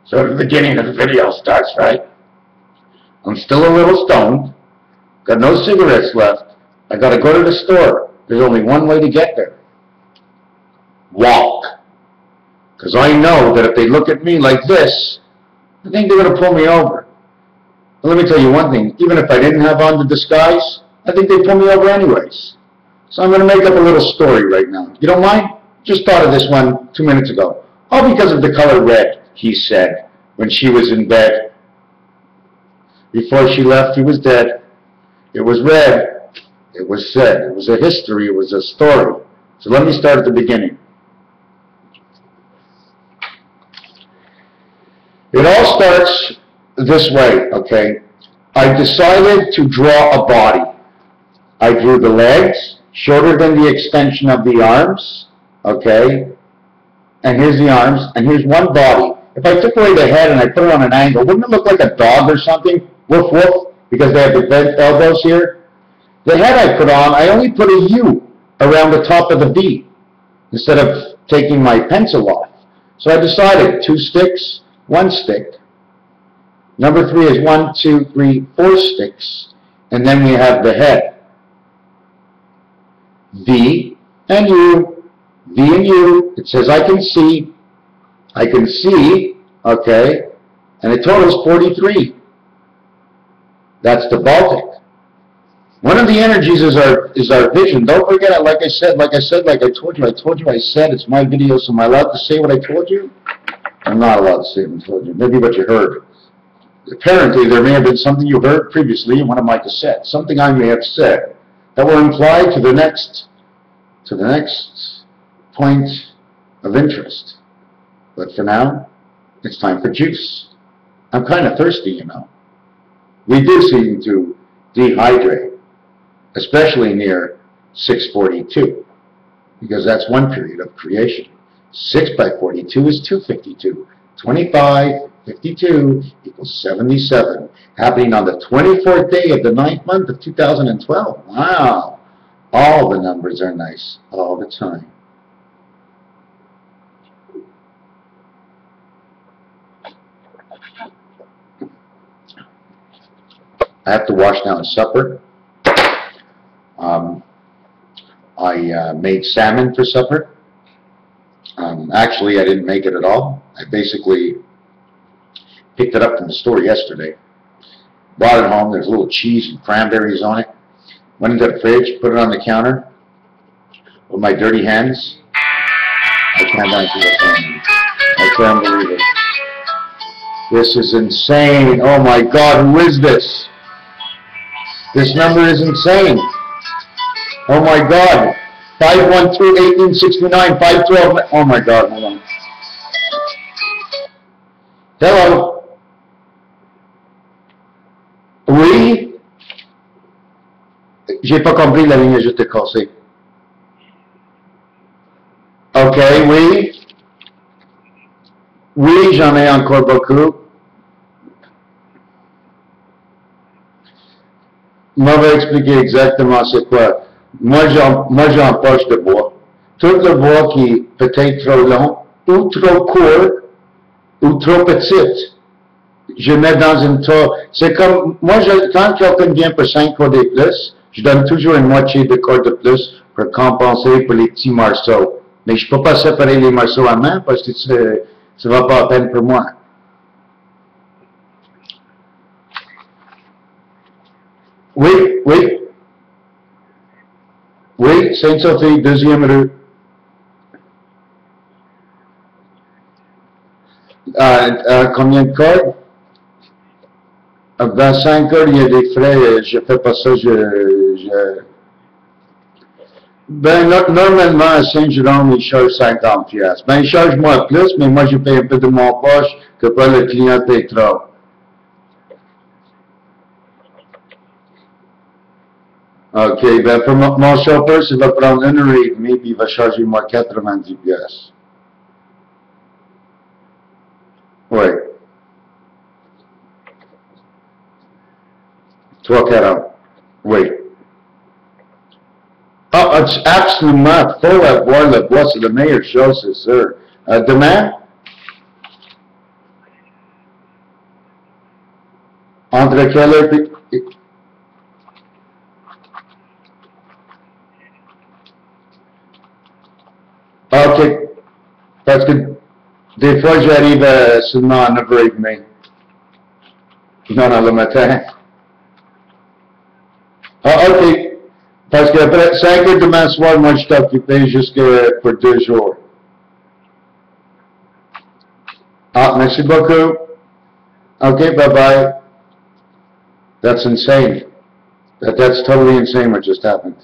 So the beginning of the video starts, right? I'm still a little stoned, got no cigarettes left, I gotta go to the store. There's only one way to get there. Walk. Because I know that if they look at me like this, I think they're gonna pull me over. But let me tell you one thing, even if I didn't have on the disguise, I think they'd pull me over anyways. So I'm gonna make up a little story right now. You don't mind? Just thought of this one 2 minutes ago. All because of the color red, he said, when she was in bed. Before she left, he was dead. It was red. It was said. It was a history. It was a story. So let me start at the beginning. It all starts this way, okay? I decided to draw a body. I drew the legs, shorter than the extension of the arms, okay? And here's the arms, and here's one body. If I took away the head and I put it on an angle, wouldn't it look like a dog or something? Woof, woof, because they have the bent elbows here. The head I put on, I only put a U around the top of the V instead of taking my pencil off. So I decided 2 sticks, 1 stick. Number 3 is 1, 2, 3, 4 sticks. And then we have the head. V and U, V and U. It says I can see, okay, and it totals 43. That's the Baltic. One of the energies is our vision. Don't forget it, like I told you, I said, it's my video, so am I allowed to say what I told you? I'm not allowed to say what I told you. Maybe what you heard. Apparently, there may have been something you heard previously in one of my cassettes, something I may have said that will imply to the next point of interest. But for now, it's time for juice. I'm kind of thirsty, you know. We do seem to dehydrate, especially near 642, because that's one period of creation. 6 by 42 is 252. 25, 52 equals 77, happening on the 24th day of the 9th month of 2012. Wow. All the numbers are nice all the time. I have to wash down supper. I made salmon for supper. Actually, I didn't make it at all. I basically picked it up from the store yesterday. Brought it home. There's a little cheese and cranberries on it. Went into the fridge, put it on the counter with my dirty hands. I can't believe it. This is insane. Oh my God, who is this? This number is insane. Oh my God. 512-1869, 512. Oh my God, hold on. Hello. Oui. J'ai pas compris la ligne juste cassée. Ok, oui. Oui, j'en ai encore beaucoup. Moi, je vais expliquer exactement c'est quoi. Moi, j'ai un poche de bois. Tout le bois qui est peut-être trop long, ou trop court, ou trop petit, je mets dans une tas. C'est comme, moi, quand quelqu'un vient pour 5 cordes de plus, je donne toujours une moitié de cordes de plus pour compenser pour les petits morceaux. Mais je ne peux pas séparer les morceaux à main parce que ça ne va pas à peine pour moi. Oui, oui. Oui, Sainte-Sophie, 2e rue. Combien de cordes? 25 cordes, il y a des frais, je fais pas ça, Ben, normalement, à Saint-Jérôme, ils chargent 50 piastres. Ben, ils chargent moi plus, mais moi, je paye un peu de mon poche que pas le client paye trop. OK, ben, pour mon chauffeur, ça va prendre 1 heure et demie, puis il va charger moi 90 piastres. Oui. 3,40. Oui. Ah, absolument, faut avoir le bois, c'est la meilleure chose, c'est sûr. Demain? Entre quelle... Ok, parce que des fois j'arrive seulement à 9h30. Non, le matin. Ah, ok. Parce qu'après 5h demain soir, moi je suis occupé jusqu'à pour 2 jours. Ah, merci beaucoup. Okay, bye-bye. That's insane. That's totally insane what just happened.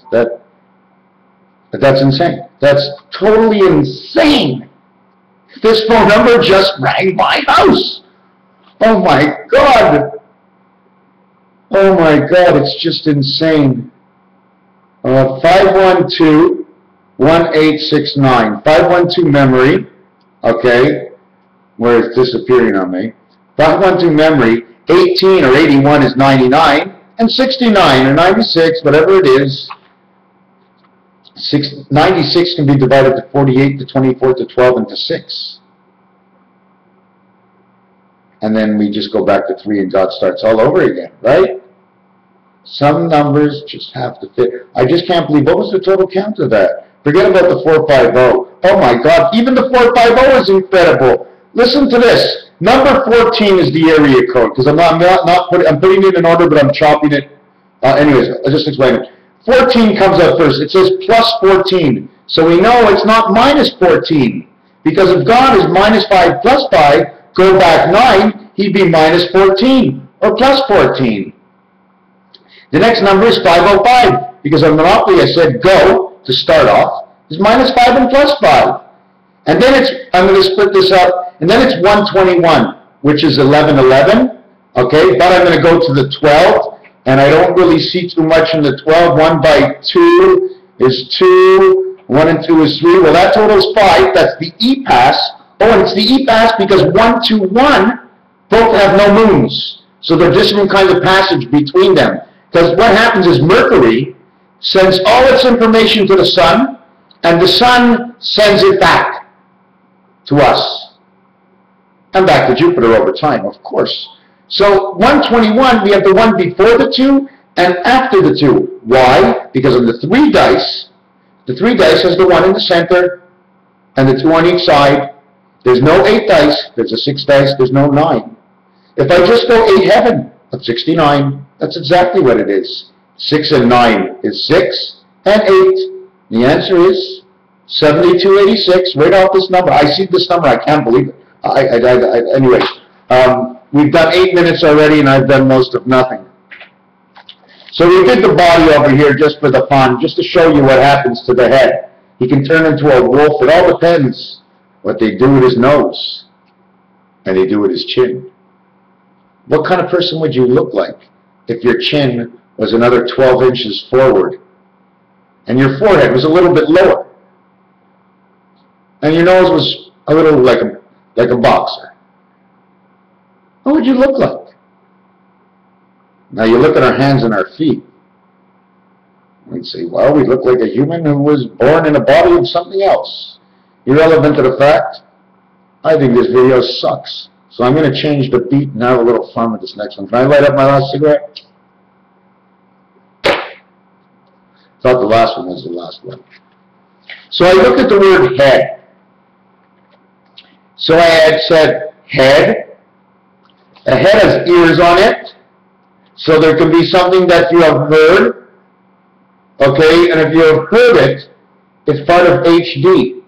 That's insane. That's totally insane. This phone number just rang my house. Oh my God. Oh my God, it's just insane. 512-1869. 512 memory. Okay. Where it's disappearing on me. 512 memory. 18 or 81 is 99. And 69 or 96, whatever it is. 96 can be divided to 48, to 24, to 12, and to 6. And then we just go back to 3 and God starts all over again, right? Some numbers just have to fit. I just can't believe, what was the total count of that? Forget about the 450. Oh my God, even the 450 is incredible. Listen to this. Number 14 is the area code, because I'm putting it in order, but I'm chopping it. Anyways, I'll just explain it. 14 comes up first. It says plus 14. So we know it's not minus 14. Because if God is minus 5 plus 5, go back 9, he'd be minus 14 or plus 14. The next number is 505. Because on Monopoly I said go to start off. It's minus 5 and plus 5. And then it's, I'm going to split this up, and then it's 121, which is 1111. Okay, but I'm going to go to the 12. And I don't really see too much in the 12. 1 by 2 is 2. 1 and 2 is 3. Well, that totals 5. That's the E-pass. Oh, and it's the E-pass because 1, 2, 1 both have no moons. So they're different kinds of passage between them. Because what happens is Mercury sends all its information to the Sun, and the Sun sends it back to us. And back to Jupiter over time, of course. So 121, we have the one before the 2 and after the 2. Why? Because on the 3 dice has the 1 in the center and the 2 on each side. There's no 8 dice, there's a 6 dice, there's no 9. If I just go 8 heaven of 69, that's exactly what it is. 6 and 9 is 6 and 8. The answer is 7286, right off this number. I see this number, I can't believe it. Anyway. We've done 8 minutes already, and I've done most of nothing. So we did the body over here just for the fun, just to show you what happens to the head. He can turn into a wolf. It all depends what they do with his nose, and they do with his chin. What kind of person would you look like if your chin was another 12 inches forward, and your forehead was a little bit lower, and your nose was a little like a boxer? What would you look like? Now you look at our hands and our feet. We'd say, well, we look like a human who was born in a body of something else. Irrelevant to the fact, I think this video sucks. So I'm going to change the beat and have a little fun with this next one. Can I light up my last cigarette? Thought the last one was the last one. So I looked at the word head. So I had said head. A head has ears on it, so there can be something that you have heard, okay, and if you have heard it, it's part of HD.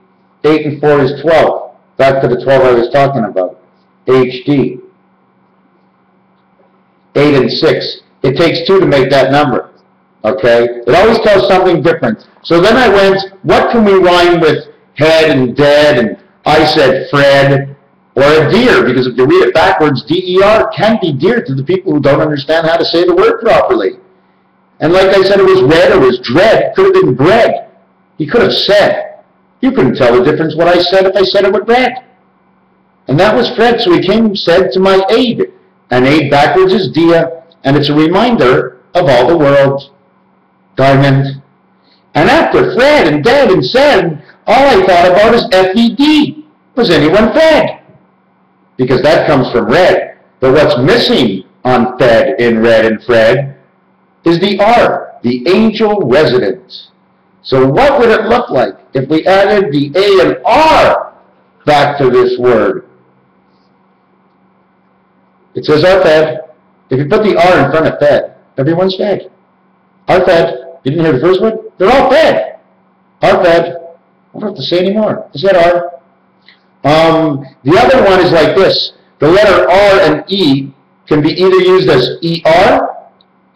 8 and 4 is 12. Back to the 12 I was talking about. HD. 8 and 6. It takes 2 to make that number, okay? It always tells something different. So then I went, what can we rhyme with head and dead, and I said Fred, or a deer, because if you read it backwards, D-E-R can be deer to the people who don't understand how to say the word properly. And like I said, it was red, it was dread, it could have been bread. He could have said. You couldn't tell the difference what I said if I said it with red. And that was Fred, so he came and said to my aid. And aid backwards is dia, and it's a reminder of all the world. Diamond. And after Fred and dead and said, all I thought about is F-E-D. Was anyone Fred? Because that comes from red. But what's missing on Fed in Red and Fred is the R, the angel resident. So what would it look like if we added the A and R back to this word? It says our Fed. If you put the R in front of Fed, everyone's fed. Our Fed. You didn't hear the first one? They're all fed. Our Fed. I don't have to say anymore. Is that R? The other one is like this. The letter R and E can be either used as ER,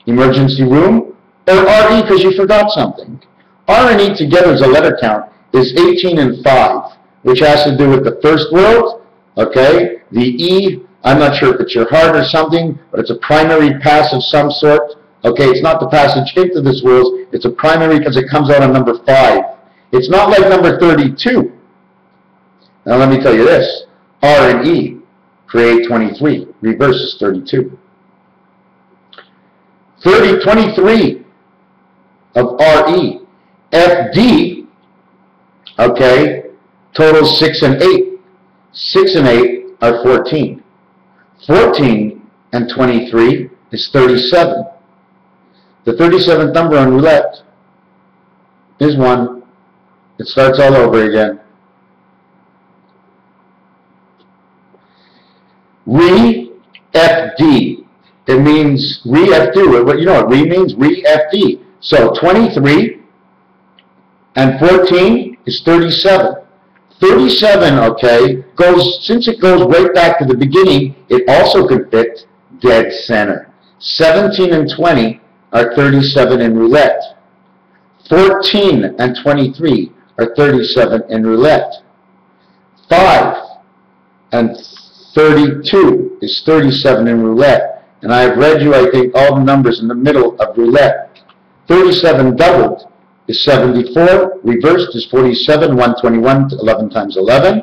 emergency room, or RE because you forgot something. R and E together as a letter count is 18 and 5, which has to do with the first world, okay? The E, I'm not sure if it's your heart or something, but it's a primary pass of some sort. Okay, it's not the passage into this world, it's a primary because it comes out on number 5. It's not like number 32. Now let me tell you this, R and E create 23, reverse is 32. 23 of RE. FD, okay, totals 6 and 8. 6 and 8 are 14. 14 and 23 is 37. The 37th number on roulette is 1. It starts all over again. Re-FD. It means re-FD. You know what re means? Re-FD. So 23 and 14 is 37. 37, okay, since it goes right back to the beginning, it also could fit dead center. 17 and 20 are 37 in roulette. 14 and 23 are 37 in roulette. 5 and 32 is 37 in roulette. And I have read you, I think, all the numbers in the middle of roulette. 37 doubled is 74, reversed is 47, 121, 11 times 11.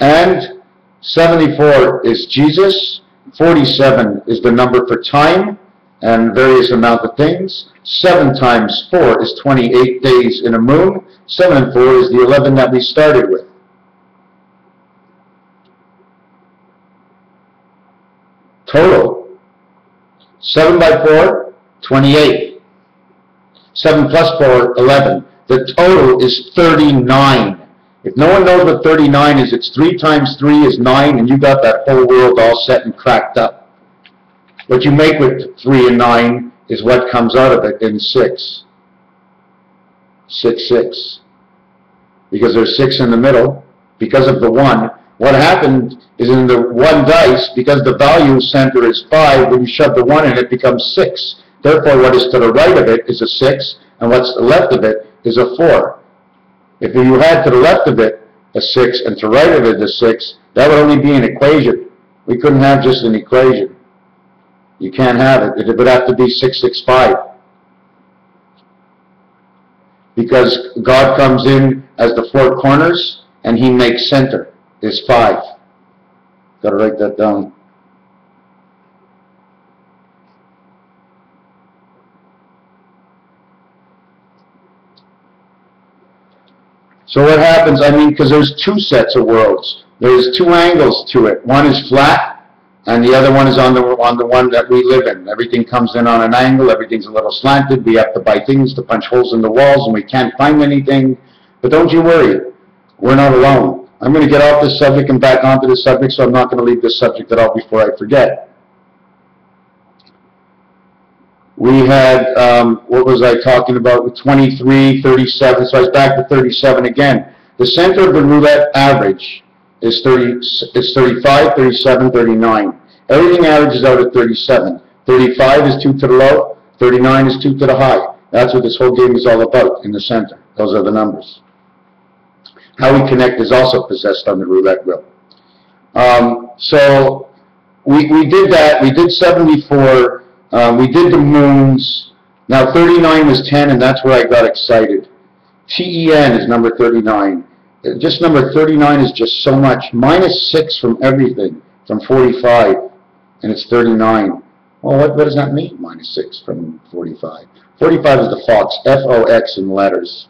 And 74 is Jesus. 47 is the number for time and various amount of things. 7 times 4 is 28 days in a moon. 7 and 4 is the 11 that we started with. Total, 7 by 4, 28. 7 plus 4, 11. The total is 39. If no one knows what 39 is, it's 3 times 3 is 9, and you got that whole world all set and cracked up. What you make with 3 and 9 is what comes out of it in 6. 6, 6. Because there's 6 in the middle, because of the 1. What happened is in the 1 dice, because the value center is 5, when you shove the 1 in, it becomes 6. Therefore, what is to the right of it is a 6, and what's to the left of it is a 4. If you had to the left of it a 6 and to the right of it a 6, that would only be an equation. We couldn't have just an equation. You can't have it. It would have to be 665. Because God comes in as the 4 corners, and He makes center, is 5. Got to write that down. So what happens, because there's 2 sets of worlds. There's 2 angles to it. One is flat, and the other one is on the one that we live in. Everything comes in on an angle, everything's a little slanted, we have to buy things to punch holes in the walls, and we can't find anything. But don't you worry, we're not alone. I'm going to get off this subject and back onto this subject, so I'm not going to leave this subject at all before I forget. We had, what was I talking about, with 23, 37, so I was back to 37 again. The center of the roulette average is 35, 37, 39. Everything averages out at 37. 35 is 2 to the low, 39 is 2 to the high. That's what this whole game is all about in the center. Those are the numbers. How we connect is also possessed on the roulette wheel. So we did that. We did 74. We did the moons. Now 39 was 10, and that's where I got excited. TEN is number 39. Just number 39 is just so much. Minus 6 from everything, from 45, and it's 39. Well, what does that mean, minus 6 from 45? 45 is the fox, F-O-X in letters.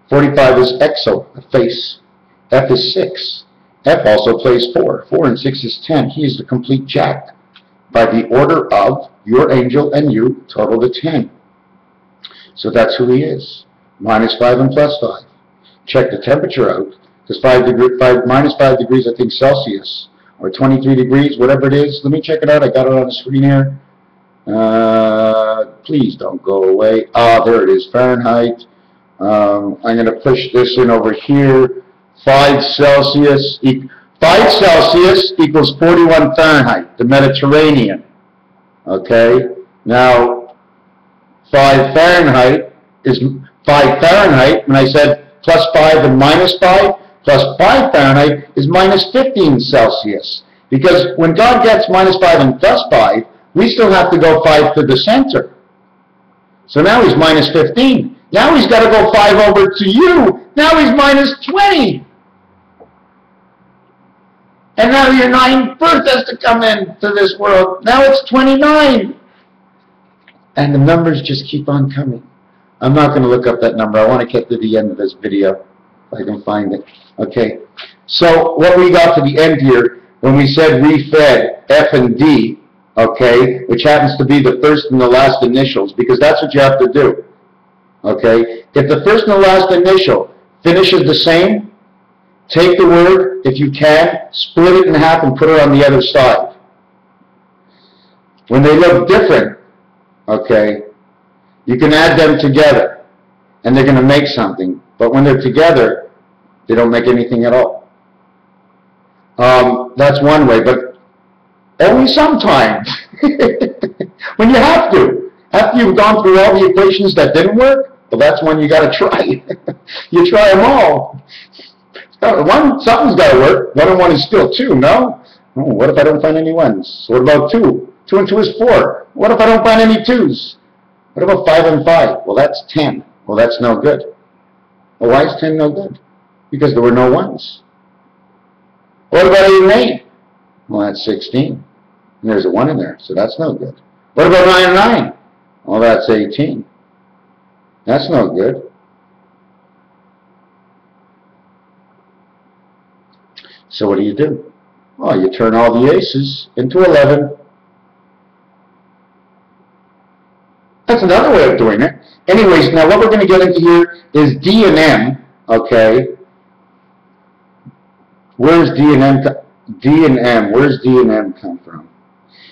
45 is exo, a face. F is 6. F also plays 4. 4 and 6 is 10. He is the complete jack. by the order of your angel and you, total to 10. So that's who he is. -5 and +5. Check the temperature out, because minus 5 degrees, I think, Celsius, or 23 degrees, whatever it is. Let me check it out. I got it on the screen here. Please don't go away. Ah, there it is, Fahrenheit. I'm going to push this in over here. 5 Celsius equals 41 Fahrenheit, the Mediterranean. Okay? Now, 5 Fahrenheit is 5 Fahrenheit. When I said +5 and -5, +5 Fahrenheit is -15 Celsius. Because when God gets -5 and +5, we still have to go 5 to the center. So now he's -15. Now he's got to go 5 over to you. Now he's -20. And now your 9th birth has to come into this world. Now it's 29. And the numbers just keep on coming. I'm not going to look up that number. I want to get to the end of this video, if I can find it. Okay. So what we got to the end here, when we said refed F and D, okay, which happens to be the first and the last initials, because that's what you have to do. Okay? If the first and the last initial finishes the same, take the word, if you can, split it in half and put it on the other side. When they look different, okay, you can add them together, and they're going to make something. But when they're together, they don't make anything at all. That's one way, but only sometimes. When you have to. After you've gone through all the equations that didn't work, well, that's when you got to try. You try them all. Something's got to work. 1 and 1 is still 2, no? Oh, what if I don't find any 1s? What about 2? 2 and 2 is 4. What if I don't find any 2s? What about 5 and 5? Well, that's 10. Well, that's no good. Well, why is 10 no good? Because there were no 1s. What about 8 and 8? Well, that's 16. And there's a 1 in there, so that's no good. What about 9 and 9? Well, that's 18. That's no good. So what do? Well, you turn all the aces into 11. That's another way of doing it. Anyways, now what we're going to get into here is D and M, okay? Where's D and M? D and M. Where's D and M come from?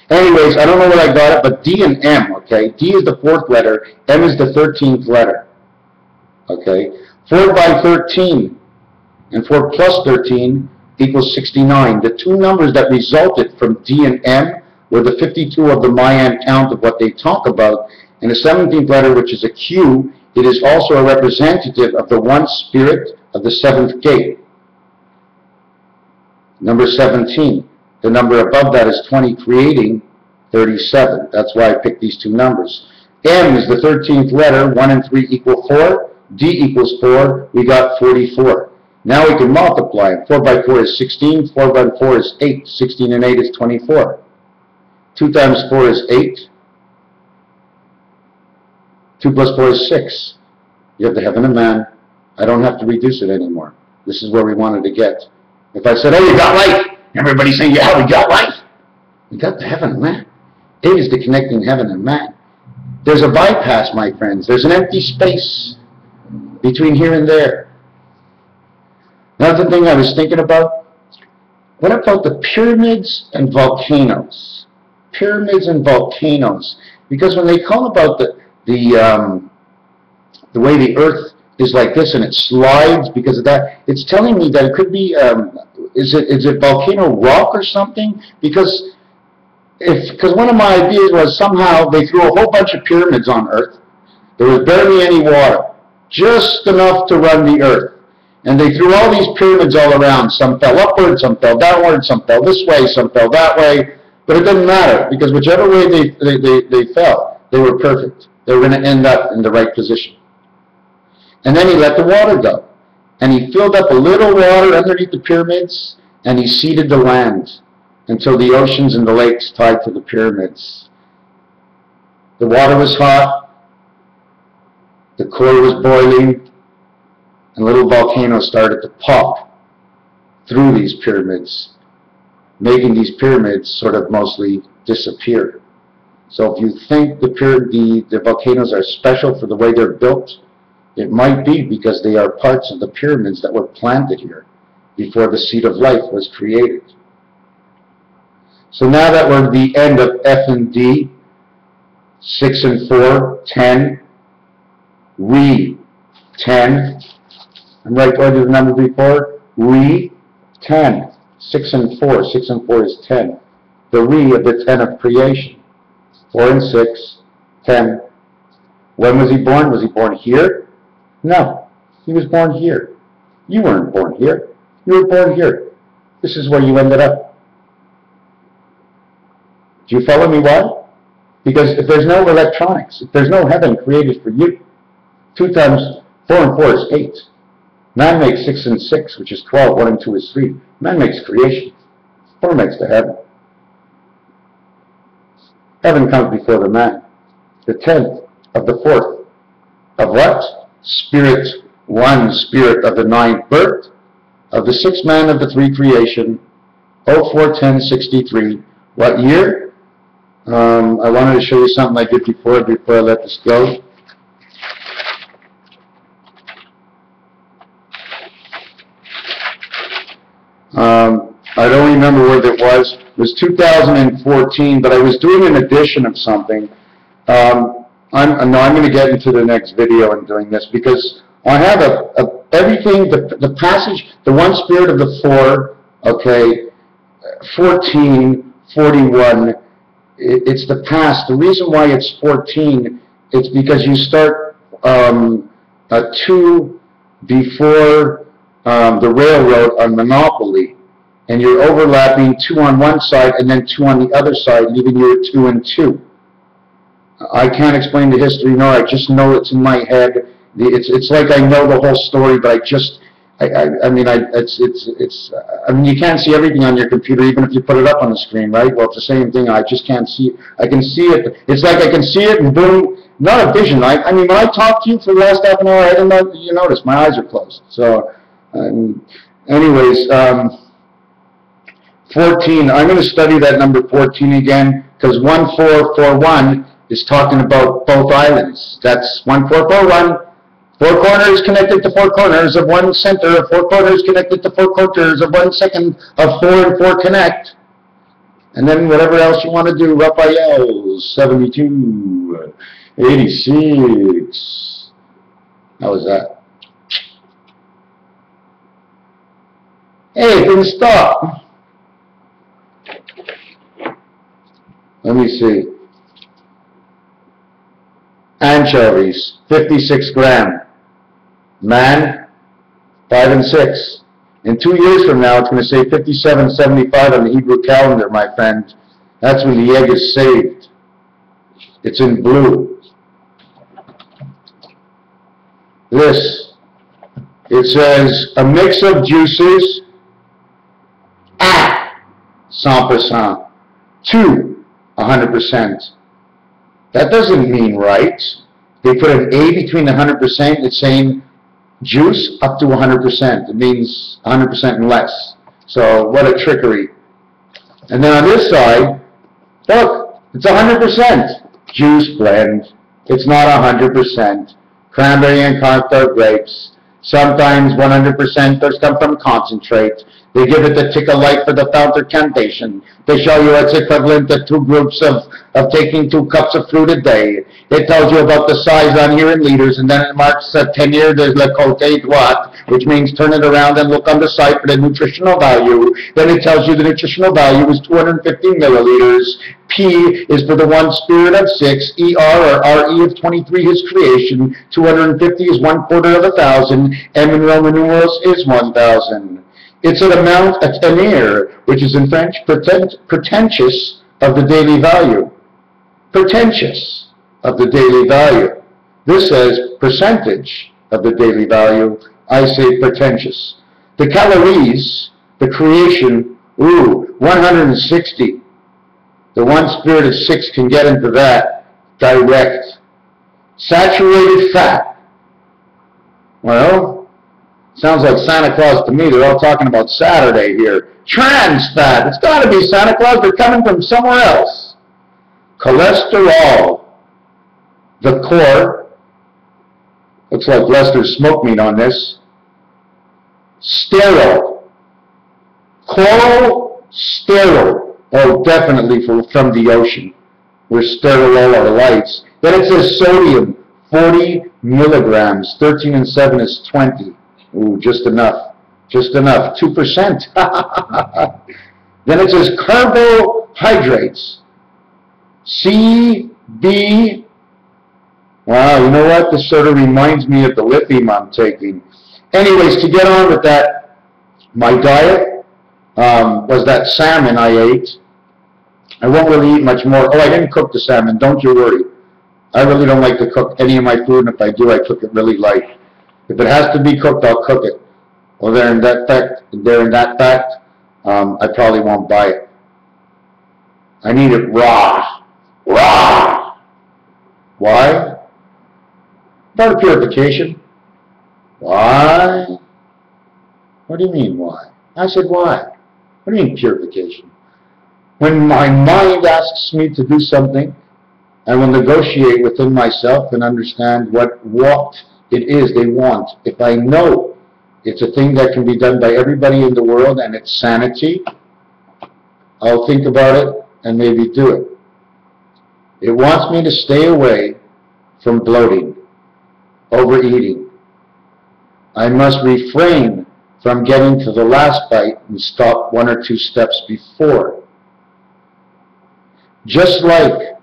Anyways, I don't know where I got it, but D and M, okay? D is the 4th letter. M is the 13th letter, okay? 4 by 13 and 4 plus 13 equals 69. The 2 numbers that resulted from D and M were the 52 of the Mayan count of what they talk about, and the 17th letter, which is a Q, it is also a representative of the one spirit of the 7th gate. Number 17. The number above that is 20, creating 37. That's why I picked these 2 numbers. M is the 13th letter. 1 and 3 equal 4. D equals 4. We got 44. Now we can multiply. 4 by 4 is 16. 4 by 4 is 8. 16 and 8 is 24. 2 times 4 is 8. 2 plus 4 is 6. You have the heaven of man. I don't have to reduce it anymore. This is where we wanted to get. If I said, oh, you got life, everybody's saying, yeah, we got life. We got the heaven of man. 8 is the connecting heaven and man. There's a bypass, my friends. There's an empty space between here and there. Another thing I was thinking about, what about the pyramids and volcanoes? Pyramids and volcanoes. Because when they call about the way the earth is like this and it slides because of that, it's telling me that it could be, is it volcano rock or something? Because one of my ideas was somehow they threw a whole bunch of pyramids on earth. There was barely any water, just enough to run the earth. And they threw all these pyramids all around. Some fell upward, some fell downward, some fell this way, some fell that way. But it doesn't matter, because whichever way they fell, they were perfect. They were going to end up in the right position. And then he let the water go. And he filled up a little water underneath the pyramids, and he seeded the land until the oceans and the lakes tied to the pyramids. The water was hot, the core was boiling, and little volcanoes started to pop through these pyramids, making these pyramids sort of mostly disappear. So if you think the volcanoes are special for the way they're built, it might be because they are parts of the pyramids that were planted here before the seed of life was created. So now that we're at the end of F and D, 6 and 4, 10, re, 10, and right towards the number before, re, 10, 6 and 4, 6 and 4 is 10. The re of the 10 of creation, 4 and 6, 10. When was he born? Was he born here? No, he was born here. You weren't born here. You were born here. This is where you ended up. Do you follow me why? Because if there's no electronics, if there's no heaven created for you, 2 times 4 and 4 is 8. Man makes 6 and 6, which is 12. 1 and 2 is 3. Man makes creation. 4 makes the heaven. Heaven comes before the man. The 10th of the 4th. Of what? Spirit 1, spirit of the 9th birth, of the 6th man of the 3 creation, 041063. What year? I wanted to show you something I did before I let this go. I don't remember where it was. It was 2014, but I was doing an edition of something. I'm going to get into the next video and doing this because I have everything, the passage, the one spirit of the 4, okay, 14, 41, it's the past. The reason why it's 14, it's because you start 2 before the railroad on Monopoly, and you're overlapping 2 on one side and then 2 on the other side, leaving you at 2 and 2. I can't explain the history, no, I just know it's in my head. It's like I know the whole story, but I mean, you can't see everything on your computer, even if you put it up on the screen, right? Well, it's the same thing. I just can't see it. I can see it. It's like I can see it and boom, not a vision. I mean, when I talk to you for the last half an hour, I didn't know you noticed my eyes are closed. So, anyways, 14. I'm going to study that number 14 again because 1441 is talking about both islands. That's 1441. 4 corners connected to 4 corners of one center, 4 corners connected to 4 quarters of 1 second of 4 and 4 connect. And then whatever else you want to do, Raphael, 72, 86. How was that? Hey, it didn't stop. Let me see. Anchovies, 56 grams. Man, 5 and 6. In 2 years from now, it's going to say 57.75 on the Hebrew calendar, my friend. That's when the egg is saved. It's in blue. This, it says, a mix of juices at 100%, to 100%. That doesn't mean right. They put an A between the 100%, it's saying juice up to 100%. It means 100% and less. So what a trickery. And then on this side, look, it's 100%. Juice blend. It's not 100%. Cranberry and cornflower grapes. Sometimes 100% those come from concentrate. They give it the tick of light for the founder cantation. They show you it's equivalent to 2 groups of taking 2 cups of fruit a day. It tells you about the size on here in liters, and then it marks 10 years de la côte droite, which means turn it around and look on the side for the nutritional value. Then it tells you the nutritional value is 250 milliliters. P is for the one spirit of 6. ER or RE of 23 is creation. 250 is 1/4 of 1,000. M in Roman numerals is 1,000. It's an amount at tenir, which is in French pretentious of the daily value. Pretentious of the daily value. This says percentage of the daily value. I say pretentious. The calories, the creation, 160. The one spirit of 6 can get into that direct. Saturated fat. Well, sounds like Santa Claus to me. They're all talking about Saturday here. Trans fat. It's got to be Santa Claus. They're coming from somewhere else. Cholesterol, the core, looks like Lester's smoke meat on this, sterile, coral sterile, oh definitely from the ocean, where sterile all our lights. Then it says sodium, 40 milligrams, 13 and 7 is 20. Ooh, just enough, 2%. Then it says carbohydrates, C, B. Wow, you know what? This sort of reminds me of the lithium I'm taking. Anyways, to get on with that, my diet was that salmon I ate. I won't really eat much more. Oh, I didn't cook the salmon, don't you worry. I really don't like to cook any of my food, and if I do, I cook it really light. If it has to be cooked, I'll cook it. Well, there in that fact, I probably won't buy it. I need it raw. Raw! Why? Part of purification. Why? What do you mean, why? I said, why? What do you mean, purification? When my mind asks me to do something, I will negotiate within myself and understand what it is they want. If I know it's a thing that can be done by everybody in the world and it's sanity, I'll think about it and maybe do it. It wants me to stay away from bloating, overeating. I must refrain from getting to the last bite and stop 1 or 2 steps before. Just like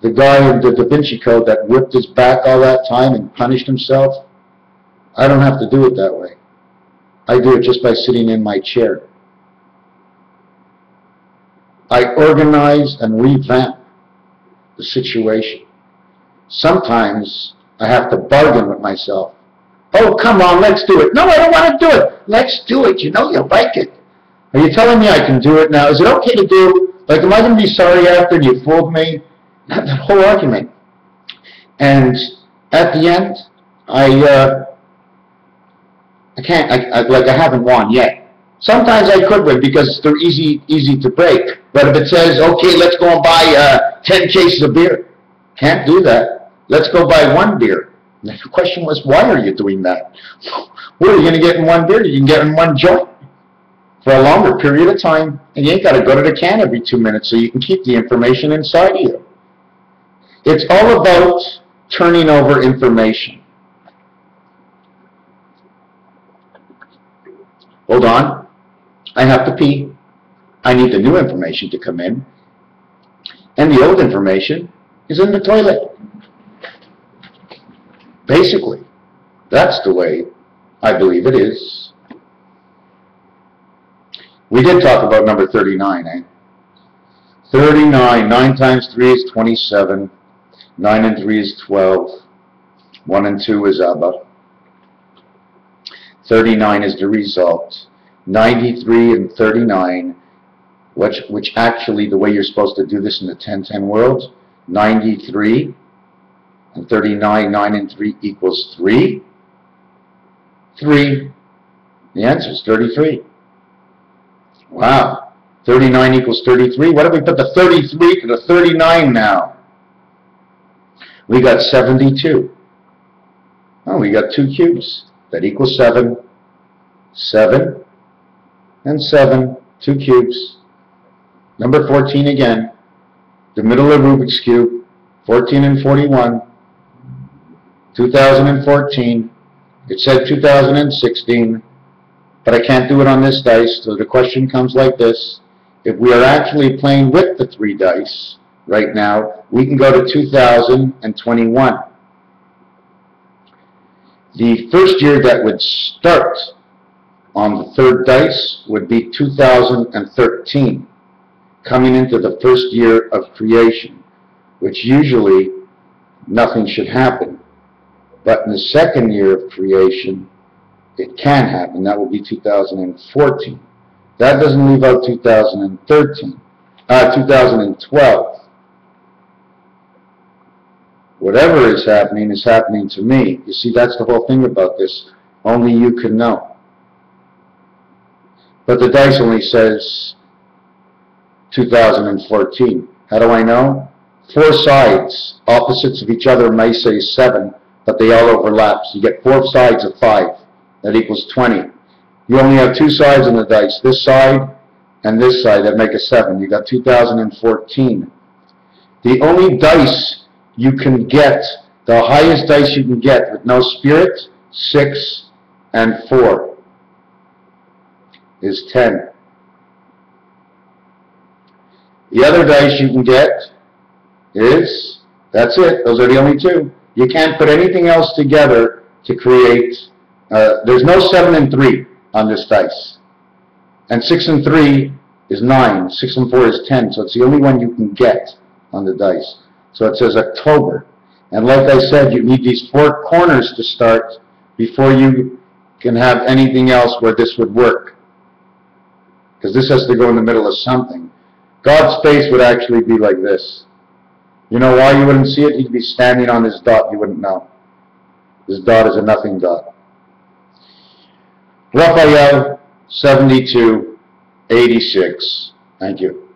the guy in the Da Vinci Code that whipped his back all that time and punished himself, I don't have to do it that way. I do it just by sitting in my chair. I organize and revamp the situation. Sometimes I have to bargain with myself. Oh, come on, let's do it. No, I don't want to do it. Let's do it. You know you like it. Are you telling me I can do it now? Is it okay to do? Like, am I going to be sorry after you fooled me? That whole argument. And at the end, I haven't won yet. Sometimes I could win because they're easy to break. But if it says, okay, let's go and buy 10 cases of beer, can't do that. Let's go buy 1 beer. And the question was, why are you doing that? What are you going to get in 1 beer? You can get in 1 joint for a longer period of time, and you ain't got to go to the can every 2 minutes, so you can keep the information inside of you. It's all about turning over information. Hold on. I have to pee. I need the new information to come in. And the old information is in the toilet. Basically, that's the way I believe it is. We did talk about number 39, eh? 39, 9 times 3 is 27. 9 and 3 is 12. 1 and 2 is Abba. 39 is the result. 93 and 39, which actually, the way you're supposed to do this in the 10-10 world, 93 and 39, 9 and 3 equals 3. 3. The answer is 33. Wow. 39 equals 33. What if we put the 33 to the 39 now? We got 72. Oh, we got 2 cubes. That equals 7. 7 and 7. 2 cubes. Number 14 again. The middle of Rubik's Cube. 14 and 41. 2014. It said 2016. But I can't do it on this dice, so the question comes like this. If we are actually playing with the 3 dice right now, we can go to 2021. The first year that would start on the 3rd dice would be 2013, coming into the first year of creation, which usually nothing should happen. But in the 2nd year of creation, it can happen. That will be 2014. That doesn't leave out 2012. Whatever is happening to me. You see, that's the whole thing about this. Only you can know. But the dice only says 2014. How do I know? 4 sides, opposites of each other may say 7, but they all overlap. So you get 4 sides of 5. That equals 20. You only have 2 sides on the dice, this side and this side, that make a 7. You got 2014. The only dice you can get, the highest dice you can get with no spirit, 6 and 4, is 10. The other dice you can get is, that's it, those are the only 2. You can't put anything else together to create, there's no 7 and 3 on this dice. And 6 and 3 is 9, 6 and 4 is 10, so it's the only one you can get on the dice. So it says October. And like I said, you need these 4 corners to start before you can have anything else where this would work. Because this has to go in the middle of something. God's face would actually be like this. You know why you wouldn't see it? He'd be standing on this dot, you wouldn't know. This dot is a nothing dot. Raphael, 72, 86. Thank you.